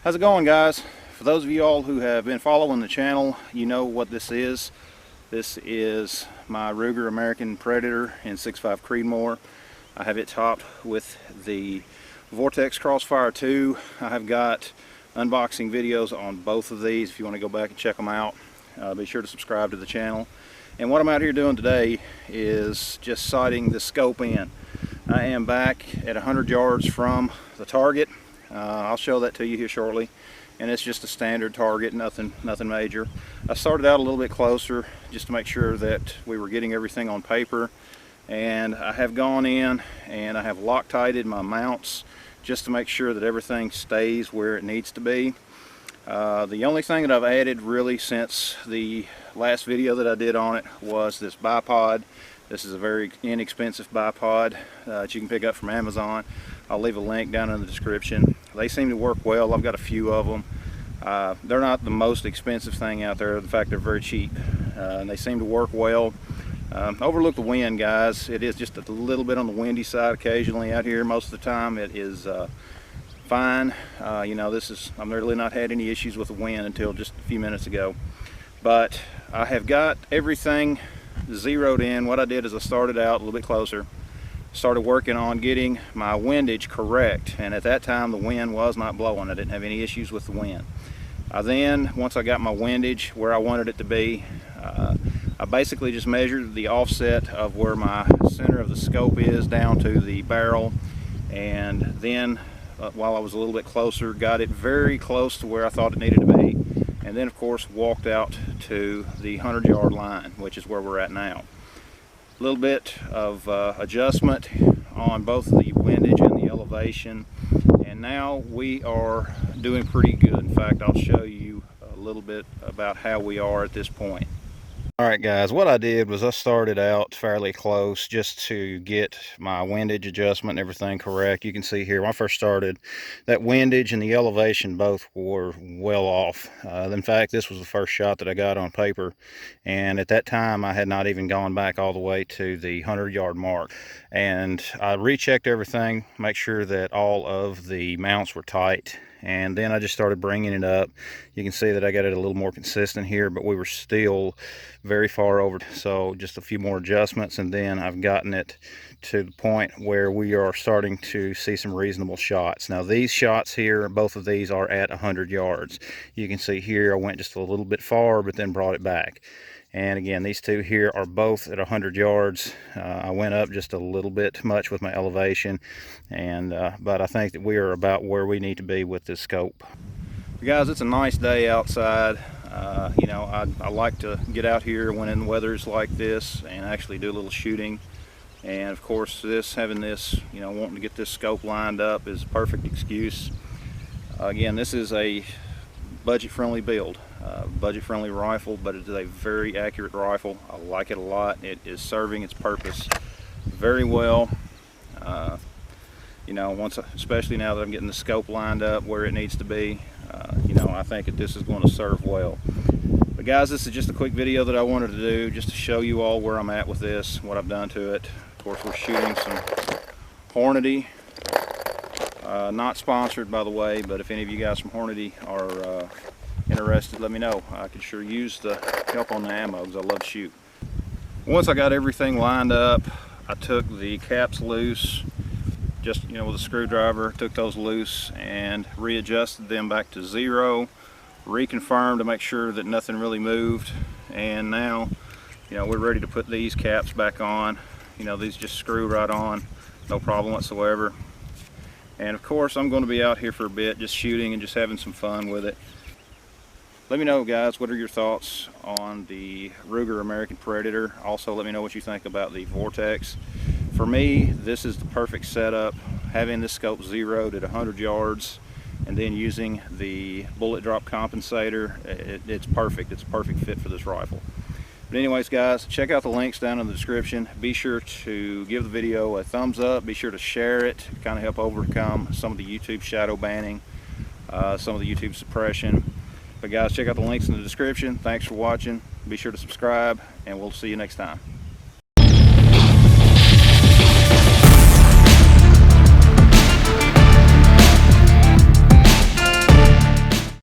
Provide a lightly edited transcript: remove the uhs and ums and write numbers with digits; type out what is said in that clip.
How's it going, guys? For those of you all who have been following the channel, you know what this is. This is my Ruger American Predator in 6.5 Creedmoor. I have it topped with the Vortex Crossfire II. I have got unboxing videos on both of these if you want to go back and check them out. Be sure to subscribe to the channel. And what I'm out here doing today is just sighting the scope in. I am back at 100 yards from the target. I'll show that to you here shortly, and it's just a standard target, nothing major. I started out a little bit closer just to make sure that we were getting everything on paper, and I have gone in and I have Loctited my mounts just to make sure that everything stays where it needs to be. The only thing that I've added really since the last video that I did on it was this bipod. This is a very inexpensive bipod that you can pick up from Amazon. I'll leave a link down in the description. They seem to work well. I've got a few of them. They're not the most expensive thing out there. In fact, they're very cheap, and they seem to work well. Overlook the wind, guys. It is just a little bit on the windy side occasionally out here. Most of the time it is fine. You know, I've really not had any issues with the wind until just a few minutes ago. But I have got everything zeroed in. What I did is I started out a little bit closer, started working on getting my windage correct, and at that time the wind was not blowing. I didn't have any issues with the wind. Once I got my windage where I wanted it to be, I basically just measured the offset of where my center of the scope is down to the barrel, and then while I was a little bit closer, got it very close to where I thought it needed to be, and then of course walked out to the 100-yard line, which is where we're at now. A little bit of adjustment on both the windage and the elevation, and now we are doing pretty good. In fact, I'll show you a little bit about how we are at this point. Alright guys, what I did was I started out fairly close just to get my windage adjustment and everything correct. You can see here when I first started, that windage and the elevation both were well off. In fact, this was the first shot that I got on paper, and at that time I had not even gone back all the way to the 100-yard mark. And I rechecked everything, make sure that all of the mounts were tight, and then I just started bringing it up. You can see that I got it a little more consistent here, but we were still very far over, so just a few more adjustments, and then I've gotten it to the point where we are starting to see some reasonable shots. Now these shots here, both of these are at 100 yards. You can see here I went just a little bit far but then brought it back. And again, these two here are both at 100 yards. I went up just a little bit much with my elevation, and but I think that we are about where we need to be with this scope. Guys, it's a nice day outside. You know, I like to get out here when the weather's like this and actually do a little shooting. And of course, having this, you know, wanting to get this scope lined up is a perfect excuse. Again, this is a budget-friendly build. Budget-friendly rifle, but it is a very accurate rifle. I like it a lot. It is serving its purpose very well. You know, especially now that I'm getting the scope lined up where it needs to be, you know, I think that this is going to serve well. But guys, this is just a quick video that I wanted to do just to show you all where I'm at with this, what I've done to it. Of course, we're shooting some Hornady. Not sponsored, by the way, but if any of you guys from Hornady are interested, let me know. I could sure use the help on the ammo because I love to shoot. Once I got everything lined up, I took the caps loose, just, you know, with a screwdriver, took those loose and readjusted them back to 0, reconfirmed to make sure that nothing really moved, and now, you know, we're ready to put these caps back on. You know, these just screw right on, no problem whatsoever. And of course, I'm going to be out here for a bit just shooting and just having some fun with it. Let me know, guys, what are your thoughts on the Ruger American Predator. Also, let me know what you think about the Vortex. For me, this is the perfect setup. Having this scope zeroed at 100 yards and then using the bullet drop compensator, it's perfect. It's a perfect fit for this rifle. But anyways, guys, check out the links down in the description. Be sure to give the video a thumbs up. Be sure to share it to kind of help overcome some of the YouTube shadow banning, some of the YouTube suppression. But guys, check out the links in the description. Thanks for watching. Be sure to subscribe, and we'll see you next time.